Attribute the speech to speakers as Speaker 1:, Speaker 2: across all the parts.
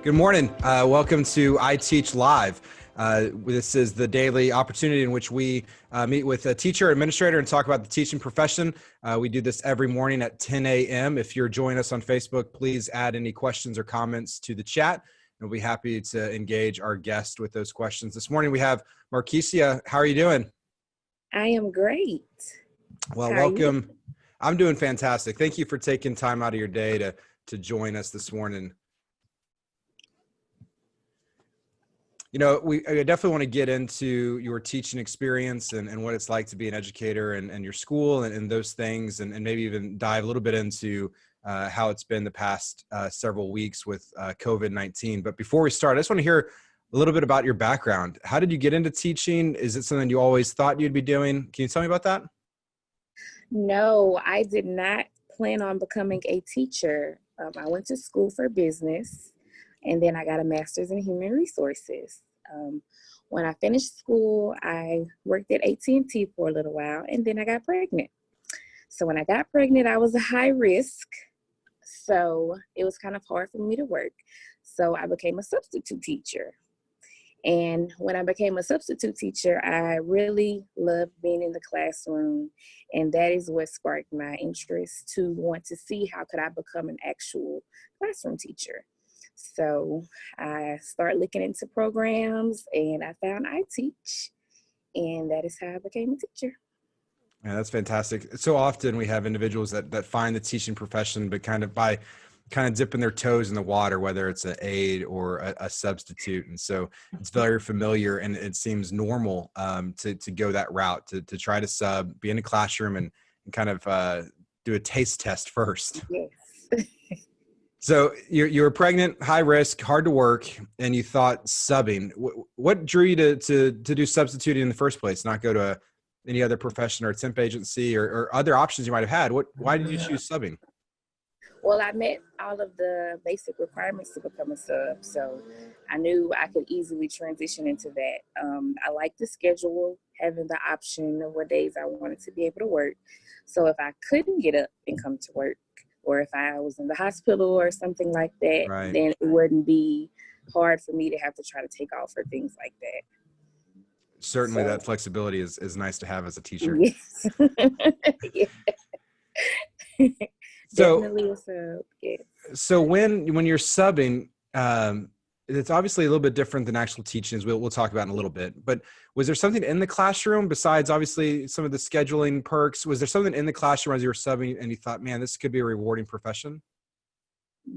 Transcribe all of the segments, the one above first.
Speaker 1: Good morning. Welcome to iteach Live. This is the daily opportunity in which we meet with a teacher, administrator, and talk about the teaching profession. We do this every morning at 10 a.m. If you're joining us on Facebook, please add any questions or comments to the chat. We'll be happy to engage our guest with those questions. This morning we have Markecia. How are you doing?
Speaker 2: I am great.
Speaker 1: Well, welcome. I'm doing fantastic. Thank you for taking time out of your day to join us this morning. You know, I definitely want to get into your teaching experience and what it's like to be an educator and your school and those things, and maybe even dive a little bit into how it's been the past several weeks with COVID-19. But before we start, I just want to hear a little bit about your background. How did you get into teaching? Is it something you always thought you'd be doing? Can you tell me about that?
Speaker 2: No, I did not plan on becoming a teacher. I went to school for business, and then I got a master's in human resources. When I finished school, I worked at AT&T for a little while, and then I got pregnant. So when I got pregnant, I was a high risk. So it was kind of hard for me to work. So I became a substitute teacher. And when I became a substitute teacher, I really loved being in the classroom. And that is what sparked my interest to want to see how could I become an actual classroom teacher. So I started looking into programs and I found iteach, and that is how I became a teacher.
Speaker 1: Yeah, that's fantastic. So often we have individuals that find the teaching profession, but kind of dipping their toes in the water, whether it's an aide or a substitute. And so it's very familiar, and it seems normal to go that route, to try to sub, be in a classroom and kind of do a taste test first.
Speaker 2: Yes.
Speaker 1: So you were pregnant, high risk, hard to work, and you thought subbing. What drew you to do substituting in the first place, not go to any other profession or temp agency or other options you might have had? Why did you choose subbing?
Speaker 2: Well, I met all of the basic requirements to become a sub, so I knew I could easily transition into that. I liked the schedule, having the option of what days I wanted to be able to work. So if I couldn't get up and come to work, or if I was in the hospital or something like that,
Speaker 1: Right.
Speaker 2: Then it wouldn't be hard for me to have to try to take off or things like that.
Speaker 1: Certainly that flexibility is nice to have as a teacher.
Speaker 2: Yes. Yeah.
Speaker 1: So,
Speaker 2: definitely a sub. Yeah.
Speaker 1: So when you're subbing, it's obviously a little bit different than actual teaching, as we'll talk about in a little bit. But was there something in the classroom besides obviously some of the scheduling perks? Was there something in the classroom as you were subbing and you thought, man, this could be a rewarding profession?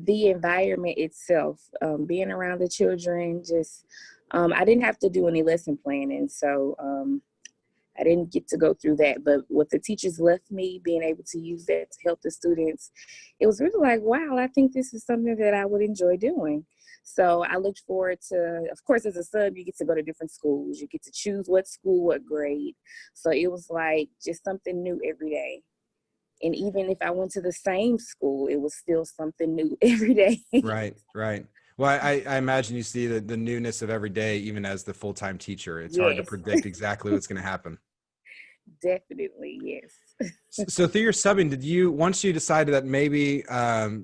Speaker 2: The environment itself, being around the children, just I didn't have to do any lesson planning, so I didn't get to go through that. But what the teachers left me, being able to use that to help the students, it was really like, wow, I think this is something that I would enjoy doing. So I looked forward to, of course, as a sub, you get to go to different schools. You get to choose what school, what grade. So it was like just something new every day. And even if I went to the same school, it was still something new every day.
Speaker 1: Right. Well, I imagine you see the newness of every day, even as the full-time teacher. It's hard to predict exactly what's going to happen.
Speaker 2: Definitely, yes.
Speaker 1: So through your subbing, once you decided that maybe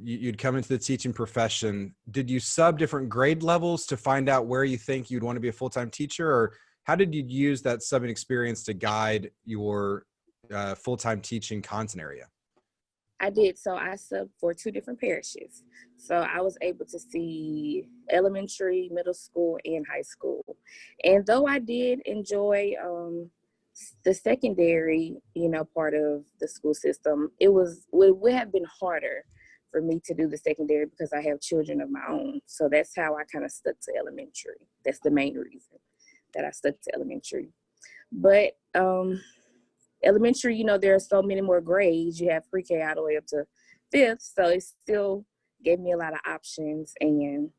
Speaker 1: you'd come into the teaching profession, did you sub different grade levels to find out where you think you'd want to be a full-time teacher? Or how did you use that subbing experience to guide your full-time teaching content area?
Speaker 2: I did. So I subbed for 2 different parishes. So I was able to see elementary, middle school, and high school. And though I did enjoy the secondary, part of the school system, it would have been harder for me to do the secondary because I have children of my own. So that's how I kind of stuck to elementary. That's the main reason that I stuck to elementary. But elementary, there are so many more grades. You have pre-K all the way up to 5th. So it still gave me a lot of options. And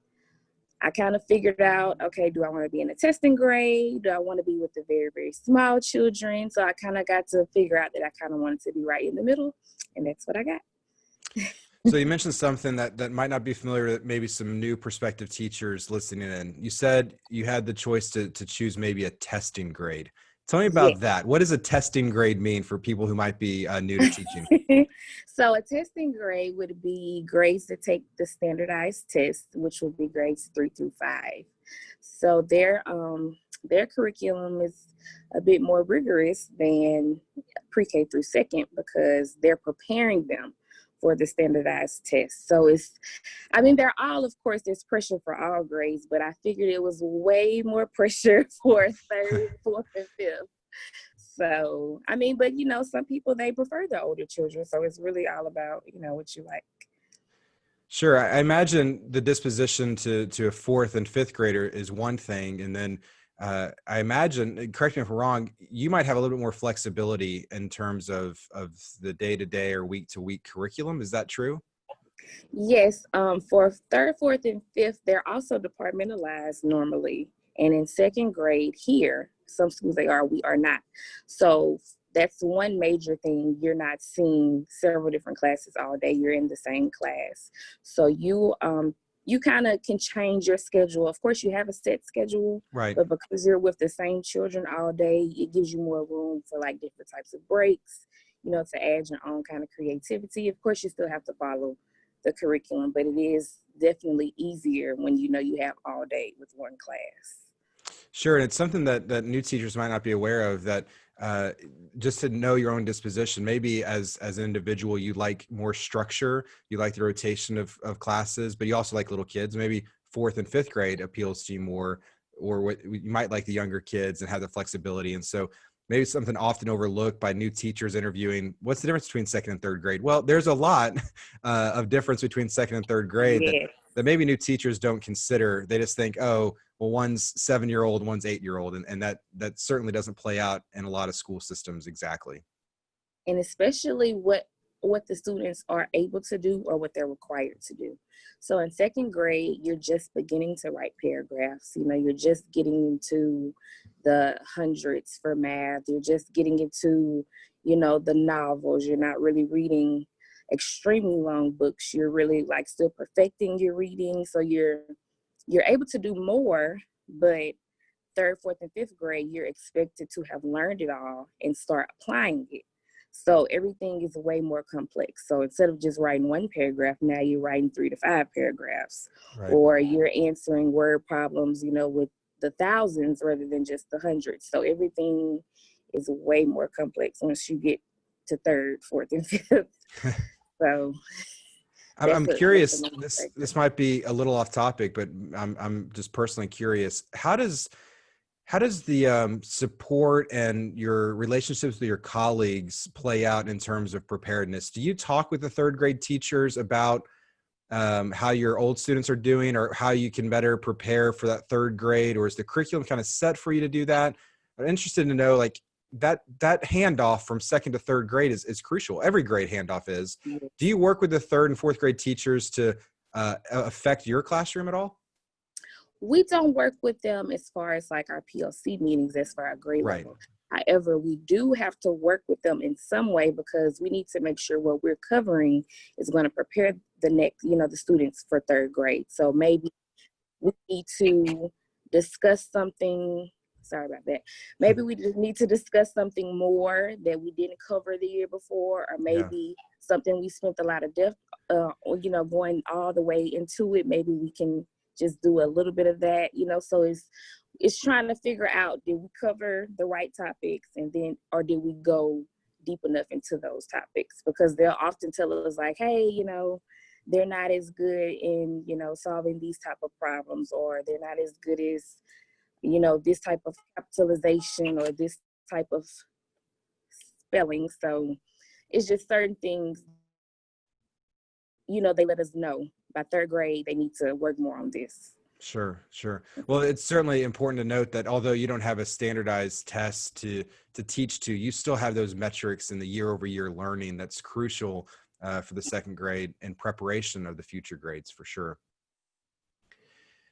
Speaker 2: I kind of figured out, okay, do I want to be in a testing grade? Do I want to be with the very, very small children? So I kind of got to figure out that I kind of wanted to be right in the middle. And that's what I got.
Speaker 1: So you mentioned something that might not be familiar with maybe some new prospective teachers listening in. You said you had the choice to choose maybe a testing grade. Tell me
Speaker 2: Yeah.
Speaker 1: about that. What does a testing grade mean for people who might be new to teaching?
Speaker 2: So a testing grade would be grades to take the standardized test, which will be grades 3 through 5. So their curriculum is a bit more rigorous than pre-K through second because they're preparing them for the standardized test. So I mean, they're all, of course, there's pressure for all grades, but I figured it was way more pressure for third, fourth, and fifth. So, I mean, but some people, they prefer the older children. So it's really all about, what you like.
Speaker 1: Sure. I imagine the disposition to a fourth and fifth grader is one thing. And then I imagine, correct me if I'm wrong, you might have a little bit more flexibility in terms of the day-to-day or week-to-week curriculum. Is that true?
Speaker 2: Yes, for third, fourth, and fifth, they're also departmentalized normally. And in second grade here, some schools they are, we are not. So that's one major thing. You're not seeing several different classes all day. You're in the same class. So you kind of can change your schedule. Of course, you have a set schedule,
Speaker 1: Right.
Speaker 2: but because you're with the same children all day, it gives you more room for like different types of breaks, to add your own kind of creativity. Of course, you still have to follow the curriculum, but it is definitely easier when you have all day with one class.
Speaker 1: Sure. And it's something that new teachers might not be aware of, that just to know your own disposition. Maybe as an individual, you like more structure, you like the rotation of classes, but you also like little kids. Maybe fourth and fifth grade appeals to you more, or what you might like the younger kids and have the flexibility. And so maybe something often overlooked by new teachers interviewing, what's the difference between second and third grade? Well, there's a lot of difference between second and third grade
Speaker 2: Yes.
Speaker 1: that maybe new teachers don't consider. They just think, oh, well, one's 7-year-old, one's 8-year-old. And that certainly doesn't play out in a lot of school systems exactly.
Speaker 2: And especially what the students are able to do or what they're required to do. So in second grade, you're just beginning to write paragraphs. You're just getting into the hundreds for math. You're just getting into, the novels. You're not really reading extremely long books. You're really like still perfecting your reading. So you're able to do more, but third, fourth, and fifth grade, you're expected to have learned it all and start applying it. So everything is way more complex. So instead of just writing one paragraph, now you're writing 3 to 5 paragraphs,
Speaker 1: Right.
Speaker 2: or you're answering word problems, with the thousands rather than just the hundreds. So everything is way more complex once you get to third, fourth, and fifth. So
Speaker 1: I'm
Speaker 2: that's
Speaker 1: curious.
Speaker 2: the main
Speaker 1: This
Speaker 2: factor.
Speaker 1: might be a little off topic, but I'm just personally curious. How does the support and your relationships with your colleagues play out in terms of preparedness? Do you talk with the third grade teachers about how your old students are doing, or how you can better prepare for that third grade, or is the curriculum kind of set for you to do that? I'm interested to know, like, that handoff from second to third grade is crucial. Every grade handoff is. Do you work with the third and fourth grade teachers to affect your classroom at all?
Speaker 2: We don't work with them as far as like our PLC meetings as for our grade
Speaker 1: Right.
Speaker 2: level. However, we do have to work with them in some way because we need to make sure what we're covering is going to prepare the next, the students for third grade. So maybe we need to discuss something. Sorry about that. Maybe we just need to discuss something more that we didn't cover the year before, or
Speaker 1: Yeah.
Speaker 2: maybe something we spent a lot of depth, going all the way into it. Maybe we can just do a little bit of that, So it's trying to figure out, did we cover the right topics, and then, or did we go deep enough into those topics? Because they'll often tell us like, hey, they're not as good in, solving these type of problems, or they're not as good as, this type of capitalization or this type of spelling. So it's just certain things, they let us know by third grade, they need to work more on this.
Speaker 1: Sure, sure. Well, it's certainly important to note that although you don't have a standardized test to teach to, you still have those metrics in the year-over-year learning that's crucial for the second grade in preparation of the future grades, for sure.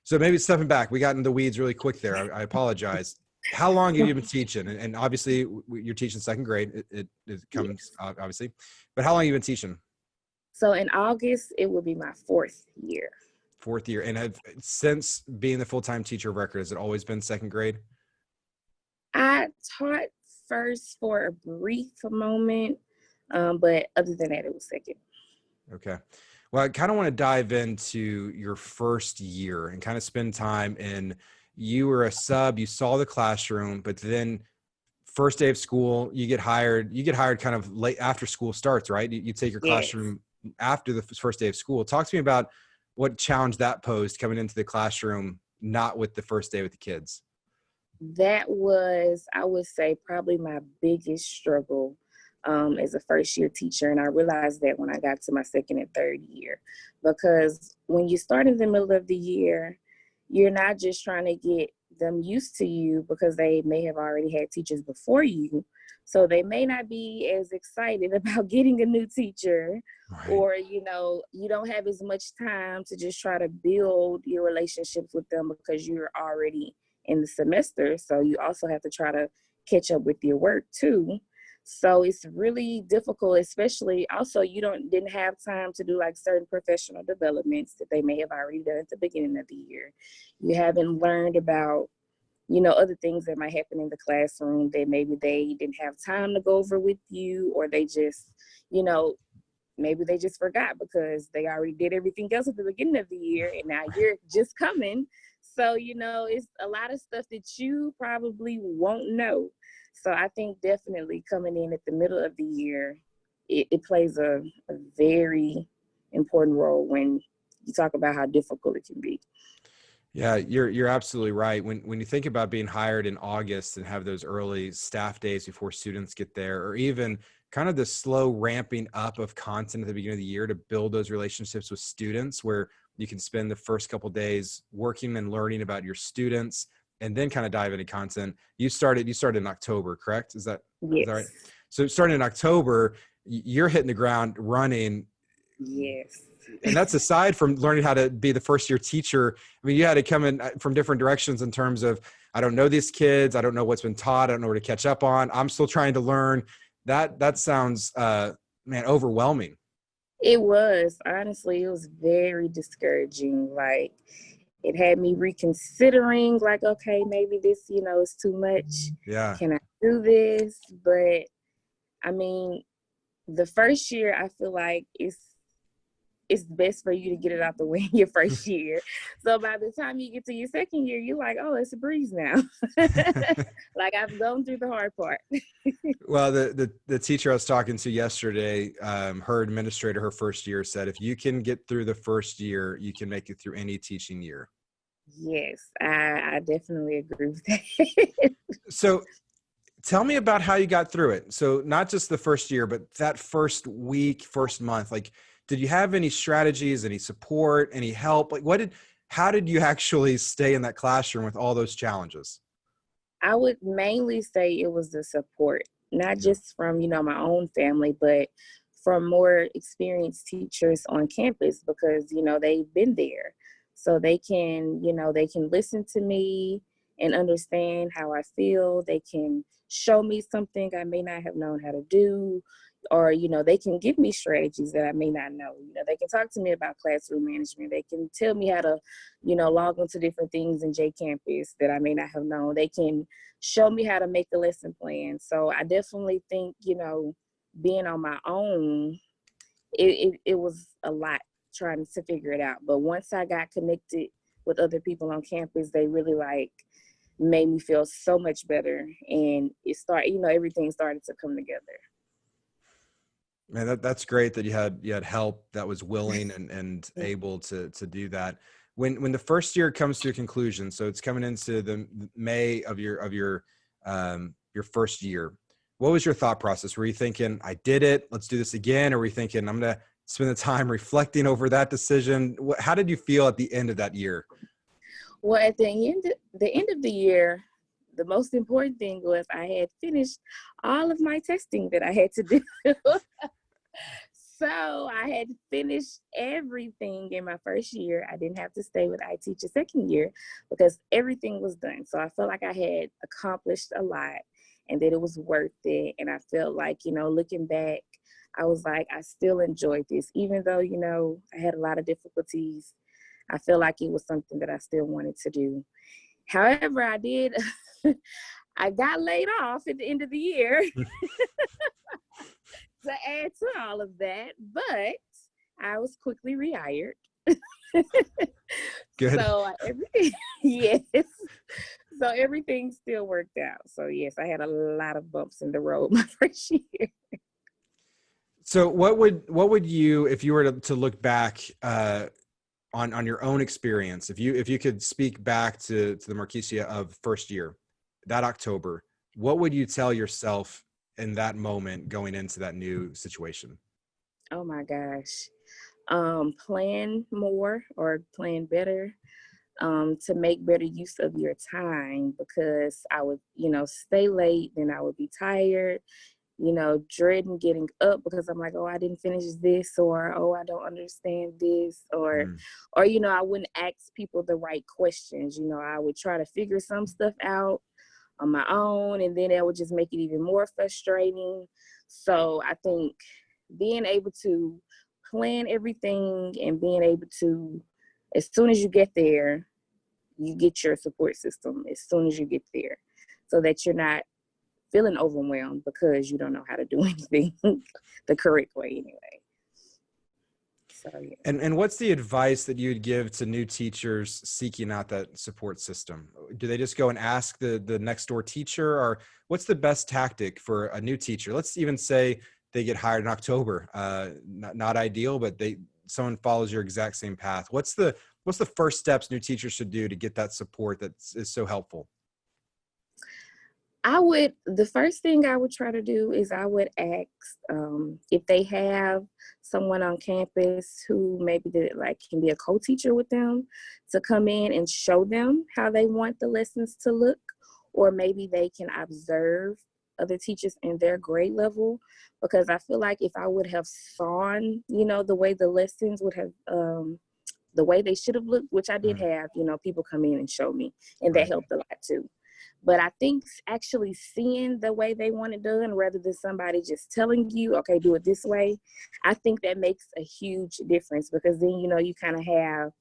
Speaker 1: So maybe stepping back, we got in the weeds really quick there. I apologize. How long have you been teaching? And obviously, you're teaching second grade. It comes
Speaker 2: Yes.
Speaker 1: obviously, but how long have you been teaching?
Speaker 2: So in August, it will be my 4th year.
Speaker 1: Fourth year. And have since being the full-time teacher of record, has it always been second grade?
Speaker 2: I taught first for a brief moment, but other than that, it was second.
Speaker 1: Okay. Well, I kind of want to dive into your first year and kind of spend time in, you were a sub, you saw the classroom, but then first day of school, you get hired kind of late after school starts, right? You take your
Speaker 2: Yes.
Speaker 1: classroom after the first day of school. Talk to me about what challenge that posed coming into the classroom, not with the first day with the kids.
Speaker 2: That was, I would say, probably my biggest struggle as a first year teacher. And I realized that when I got to my second and third year, because when you start in the middle of the year, you're not just trying to get them used to you because they may have already had teachers before you. So they may not be as excited about getting a new teacher,
Speaker 1: Right.
Speaker 2: or, you know, you don't have as much time to just try to build your relationships with them because you're already in the semester. So you also have to try to catch up with your work too. So it's really difficult, especially also you didn't have time to do like certain professional developments that they may have already done at the beginning of the year. You haven't learned about, you know, other things that might happen in the classroom that maybe they didn't have time to go over with you, or they just, you know, maybe they just forgot because they already did everything else at the beginning of the year and now
Speaker 1: Right.
Speaker 2: you're just coming. So, you know, it's a lot of stuff that you probably won't know. So I think definitely coming in at the middle of the year, it plays a very important role when you talk about how difficult it can be.
Speaker 1: Yeah, you're absolutely right. When you think about being hired in August and have those early staff days before students get there, or even kind of the slow ramping up of content at the beginning of the year to build those relationships with students, where you can spend the first couple of days working and learning about your students, and then kind of dive into content. You started in October, correct? Is that right?
Speaker 2: Yes.
Speaker 1: So starting in October, you're hitting the ground running.
Speaker 2: Yes.
Speaker 1: And that's aside from learning how to be the first year teacher. I mean, you had to come in from different directions in terms of, I don't know these kids. I don't know what's been taught. I don't know where to catch up on. I'm still trying to learn. That sounds, man, overwhelming.
Speaker 2: It was, honestly, it was very discouraging. Like, it had me reconsidering, like, okay, maybe this, you know, is too much.
Speaker 1: Yeah.
Speaker 2: Can I do this? But I mean, the first year, I feel like it's best for you to get it out the way in your first year. So by the time you get to your second year, you're like, oh, it's a breeze now. Like, I've gone through the hard part.
Speaker 1: Well, the teacher I was talking to yesterday, her administrator, her first year, said, if you can get through the first year, you can make it through any teaching year.
Speaker 2: Yes, I definitely agree with that.
Speaker 1: So tell me about how you got through it. So not just the first year, but that first week, first month, like, did you have any strategies, any support, any help? Like how did you actually stay in that classroom with all those challenges?
Speaker 2: I would mainly say it was the support, not
Speaker 1: Yeah.
Speaker 2: just from, you know, my own family, but from more experienced teachers on campus because, you know, they've been there. So they can, you know, they can listen to me and understand how I feel. They can show me something I may not have known how to do, or, you know, they can give me strategies that I may not know. You know, they can talk to me about classroom management. They can tell me how to, you know, log into different things in J Campus that I may not have known. They can show me how to make a lesson plan. So I definitely think, you know, being on my own, it was a lot trying to figure it out. But once I got connected with other people on campus, they really like made me feel so much better. And it started, you know, everything started to come together.
Speaker 1: Man, that's great that you had help that was willing and able to do that. When the first year comes to a conclusion, so it's coming into the May of your first year. What was your thought process? Were you thinking, I did it, let's do this again? Or were you thinking, I'm gonna spend the time reflecting over that decision? How did you feel at the end of that year?
Speaker 2: Well, at the end of the year, the most important thing was I had finished all of my testing that I had to do. So I had finished everything in my first year. I didn't have to stay with iteach a second year because everything was done. So I felt like I had accomplished a lot and that it was worth it. And I felt like, you know, looking back, I was like, I still enjoyed this, even though, you know, I had a lot of difficulties. I feel like it was something that I still wanted to do. However, I did I got laid off at the end of the year to add to all of that, but I was quickly rehired.
Speaker 1: Good.
Speaker 2: So everything, yes. So everything still worked out. So yes, I had a lot of bumps in the road my first year.
Speaker 1: So what would you, if you were to look back on your own experience, if you could speak back to the Markecia of first year, that October, what would you tell yourself in that moment going into that new situation?
Speaker 2: Oh my gosh. Plan more or plan better, to make better use of your time, because I would, stay late, then I would be tired, dreading getting up because I'm like, oh, I didn't finish this, or oh, I don't understand this, or
Speaker 1: Mm.
Speaker 2: I wouldn't ask people the right questions. I would try to figure some stuff out on my own, and then that would just make it even more frustrating. So I think being able to plan everything and being able to, as soon as you get there, you get your support system as soon as you get there, so that you're not feeling overwhelmed because you don't know how to do anything the correct way anyway. So yeah.
Speaker 1: And what's the advice that you'd give to new teachers seeking out that support system? Do they just go and ask the next door teacher, or what's the best tactic for a new teacher? Let's even say they get hired in October. Not ideal, but someone follows your exact same path. What's the first steps new teachers should do to get that support that is so helpful?
Speaker 2: The first thing I would try to do is I would ask if they have someone on campus who maybe can be a co-teacher with them, to come in and show them how they want the lessons to look, or maybe they can observe other teachers in their grade level, because I feel like if I would have sawn, the way the lessons would have, the way they should have looked, which I did have, people come in and show me, and that
Speaker 1: Right.
Speaker 2: helped a lot too. But I think actually seeing the way they want it done, rather than somebody just telling you, okay, do it this way, I think that makes a huge difference, because then, you kind of have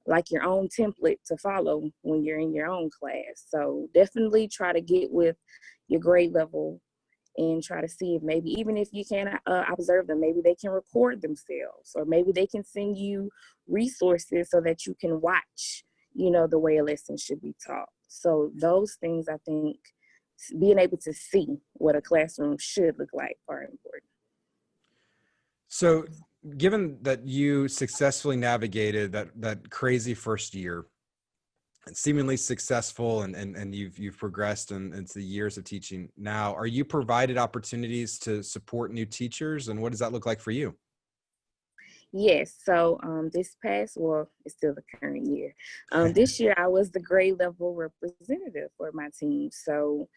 Speaker 2: like your own template to follow when you're in your own class. So definitely try to get with your grade level and try to see if maybe, even if you can't observe them, maybe they can record themselves, or maybe they can send you resources so that you can watch, the way a lesson should be taught. So those things, I think, being able to see what a classroom should look like are important.
Speaker 1: So given that you successfully navigated that crazy first year, and seemingly successful, and you've progressed into the years of teaching now, are you provided opportunities to support new teachers, and what does that look like for you?
Speaker 2: Yes. So it's still the current year. This year I was the grade level representative for my team. So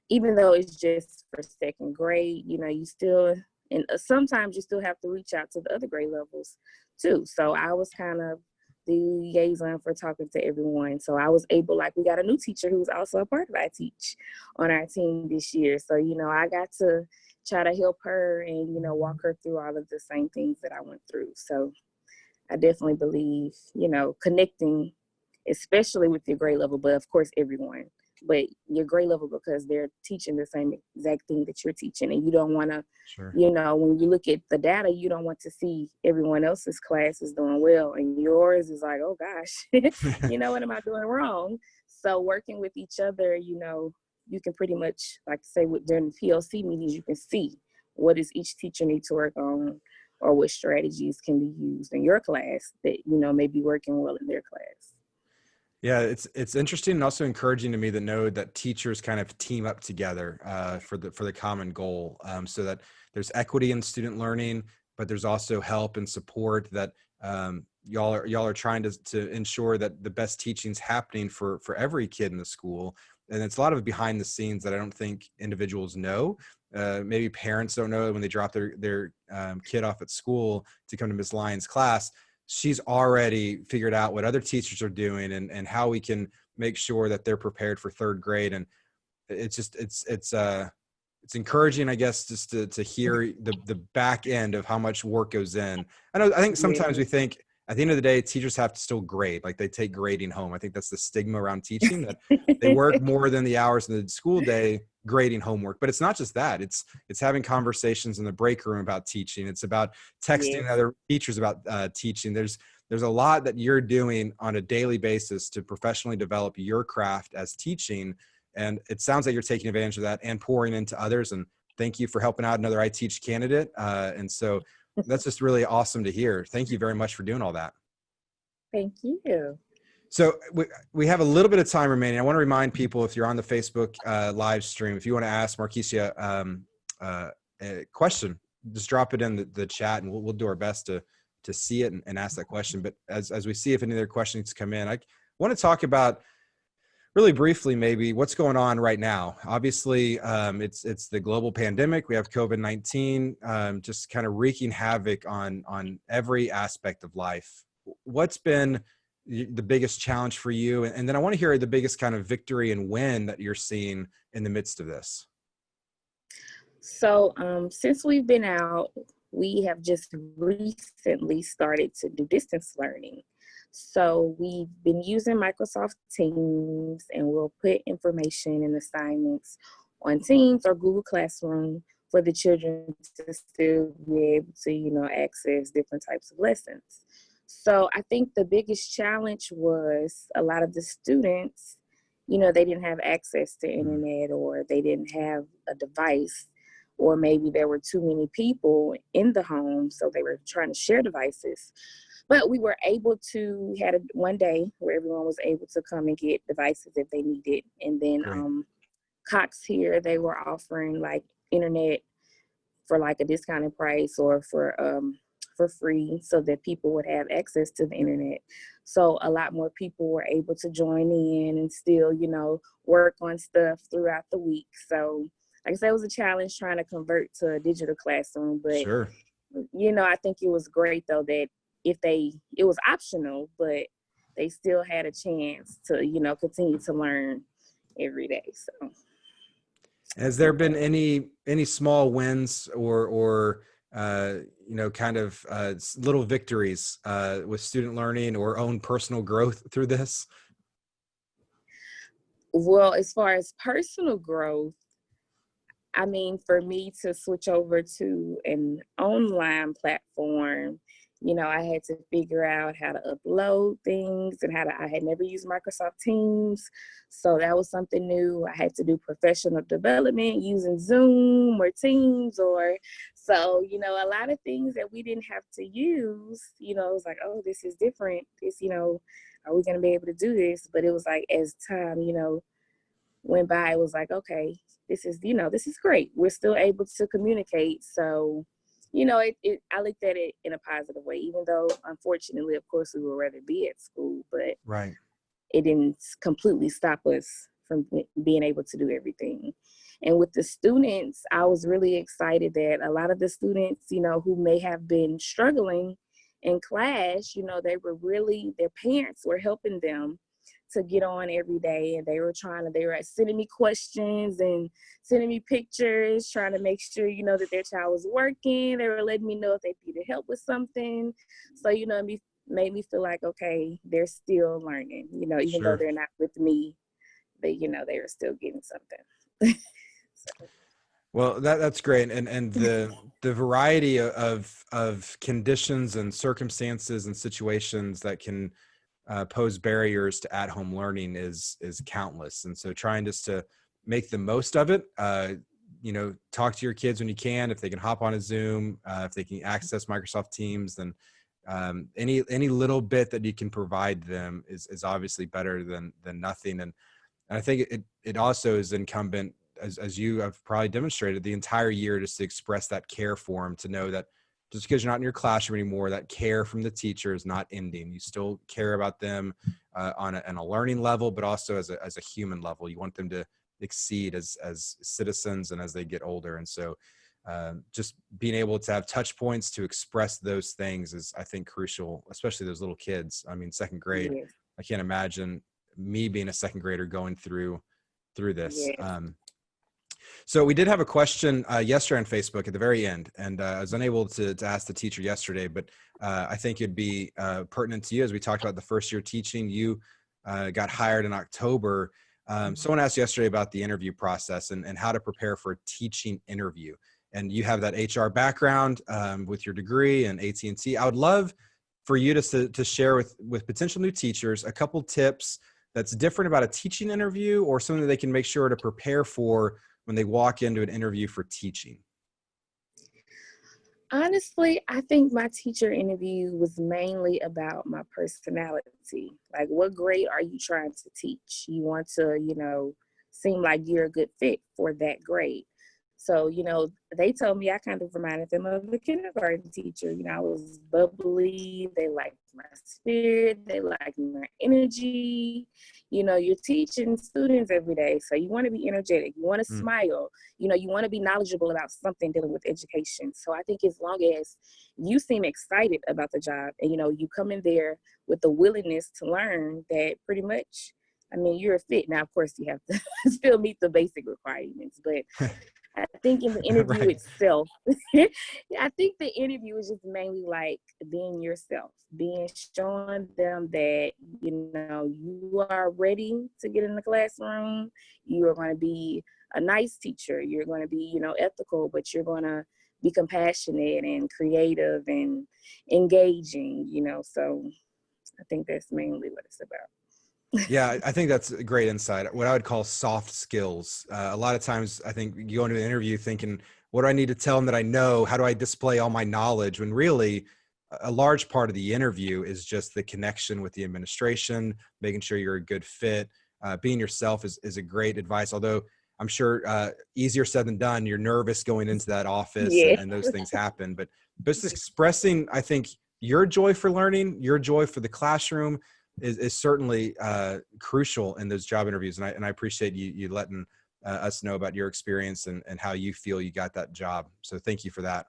Speaker 2: even though it's just for second grade, you still, and sometimes you still have to reach out to the other grade levels too. So I was kind of the liaison for talking to everyone. So I was able, we got a new teacher who's also a part of iteach on our team this year. So, I got to try to help her and, walk her through all of the same things that I went through. So I definitely believe, connecting, especially with your grade level, but of course everyone, but your grade level, because they're teaching the same exact thing that you're teaching. And you don't want to,
Speaker 1: Sure.
Speaker 2: when you look at the data, you don't want to see everyone else's class is doing well and yours is like, oh gosh, what am I doing wrong? So working with each other, you can pretty much, during the PLC meetings, you can see what does each teacher need to work on, or what strategies can be used in your class that, may be working well in their class.
Speaker 1: Yeah, it's interesting and also encouraging to me to know that teachers kind of team up together for the common goal, so that there's equity in student learning, but there's also help and support that y'all are trying to ensure that the best teaching's happening for every kid in the school. And it's a lot of behind the scenes that I don't think individuals know. Maybe parents don't know when they drop their kid off at school to come to Ms. Lyons' class. She's already figured out what other teachers are doing and how we can make sure that they're prepared for third grade. And it's encouraging, I guess, just to hear the back end of how much work goes in. I think sometimes
Speaker 2: Yeah.
Speaker 1: we think at the end of the day, teachers have to still grade, like they take grading home. I think that's the stigma around teaching, that they work more than the hours in the school day grading homework. But it's not just that. It's having conversations in the break room about teaching. It's about texting
Speaker 2: Yes.
Speaker 1: other teachers about teaching. There's a lot that you're doing on a daily basis to professionally develop your craft as teaching. And it sounds like you're taking advantage of that and pouring into others. And thank you for helping out another iteach candidate. And so that's just really awesome to hear. Thank you very much for doing all that.
Speaker 2: Thank you.
Speaker 1: So we have a little bit of time remaining. I want to remind people, if you're on the Facebook live stream, if you want to ask Markecia a question, just drop it in the chat, and we'll do our best to see it and ask that question. But as we see if any other questions come in, I want to talk about really briefly, maybe what's going on right now. Obviously, it's the global pandemic. We have COVID-19 just kind of wreaking havoc on every aspect of life. What's been the biggest challenge for you? And then I want to hear the biggest kind of victory and win that you're seeing in the midst of this.
Speaker 2: So since we've been out, we have just recently started to do distance learning. So we've been using Microsoft Teams, and we'll put information and assignments on Teams or Google Classroom for the children to still be able to, access different types of lessons. So I think the biggest challenge was a lot of the students, they didn't have access to internet, or they didn't have a device, or maybe there were too many people in the home, so they were trying to share devices. But we were able to, we had one day where everyone was able to come and get devices if they needed. And then Cox here, they were offering like internet for like a discounted price, or for free, so that people would have access to the internet. So a lot more people were able to join in and still, work on stuff throughout the week. So like I said, it was a challenge trying to convert to a digital classroom, but
Speaker 1: Sure.
Speaker 2: I think it was great though that it was optional, but they still had a chance to, continue to learn every day. So
Speaker 1: has there been any small wins or kind of little victories with student learning or own personal growth through this?
Speaker 2: Well, as far as personal growth, I mean, for me to switch over to an online platform, I had to figure out how to upload things, and I had never used Microsoft Teams. So that was something new. I had to do professional development using Zoom or Teams, so, a lot of things that we didn't have to use, it was like, oh, this is different. This, are we going to be able to do this? But it was like, as time, went by, it was like, okay, this is great. We're still able to communicate. So, I looked at it in a positive way, even though, unfortunately, of course, we would rather be at school, but
Speaker 1: right.
Speaker 2: It didn't completely stop us from being able to do everything. And with the students, I was really excited that a lot of the students, who may have been struggling in class, their parents were helping them to get on every day, and they were sending me questions and sending me pictures, trying to make sure, that their child was working. They were letting me know if they needed help with something. So, it made me feel like, okay, they're still learning, even
Speaker 1: Sure.
Speaker 2: though they're not with me, they are still getting something. So.
Speaker 1: Well, that's great. And the variety of conditions and circumstances and situations that can pose barriers to at-home learning is countless. And so trying just to make the most of it, talk to your kids when you can, if they can hop on a Zoom, if they can access Microsoft Teams, then any little bit that you can provide them is obviously better than nothing. And I think it also is incumbent, as you have probably demonstrated the entire year, just to express that care for them, to know that just because you're not in your classroom anymore, that care from the teacher is not ending. You still care about them on a learning level, but also as a human level. You want them to exceed as citizens and as they get older. And so just being able to have touch points to express those things is, I think, crucial, especially those little kids. I mean, second grade, yes. I can't imagine me being a second grader going through this.
Speaker 2: Yes.
Speaker 1: So we did have a question yesterday on Facebook at the very end, and I was unable to ask the teacher yesterday, but I think it'd be pertinent to you as we talked about the first year teaching. You got hired in October. Someone asked yesterday about the interview process and how to prepare for a teaching interview. And you have that HR background with your degree and AT&T. I would love for you to share with potential new teachers a couple tips that's different about a teaching interview or something that they can make sure to prepare for when they walk into an interview for teaching.
Speaker 2: Honestly, I think my teacher interview was mainly about my personality. Like, what grade are you trying to teach? You want to, seem like you're a good fit for that grade. So, they told me I kind of reminded them of a kindergarten teacher. I was bubbly. They liked my spirit. They liked my energy. You're teaching students every day. So you want to be energetic. You want to smile. You want to be knowledgeable about something dealing with education. So I think as long as you seem excited about the job and, you come in there with the willingness to learn, that pretty much, you're a fit. Now, of course, you have to still meet the basic requirements, but I think in the interview
Speaker 1: Right.
Speaker 2: itself, I think the interview is just mainly like being yourself, showing them that, you are ready to get in the classroom. You are going to be a nice teacher. You're going to be, ethical, but you're going to be compassionate and creative and engaging, so I think that's mainly what it's about.
Speaker 1: Yeah, I think that's a great insight. What I would call soft skills. A lot of times I think you go into an interview thinking, what do I need to tell them that I know? How do I display all my knowledge? When really a large part of the interview is just the connection with the administration, making sure you're a good fit. Being yourself is a great advice. Although I'm sure easier said than done. You're nervous going into that office
Speaker 2: Yeah.
Speaker 1: and those things happen. But just expressing, I think, your joy for learning, your joy for the classroom is certainly crucial in those job interviews. And I appreciate you letting us know about your experience and how you feel you got that job. So thank you for that.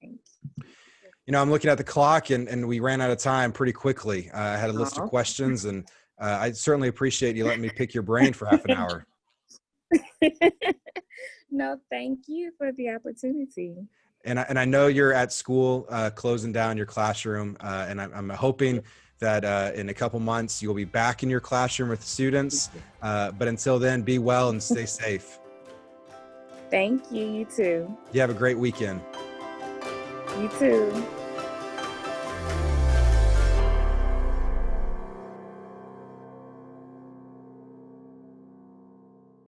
Speaker 1: I'm looking at the clock and we ran out of time pretty quickly. I had a list of questions and I certainly appreciate you letting me pick your brain for half an hour.
Speaker 2: No, thank you for the opportunity.
Speaker 1: And I know you're at school closing down your classroom and I'm hoping that in a couple months you'll be back in your classroom with students. But until then, be well and stay safe.
Speaker 2: Thank you. You too.
Speaker 1: You have a great weekend.
Speaker 2: You too.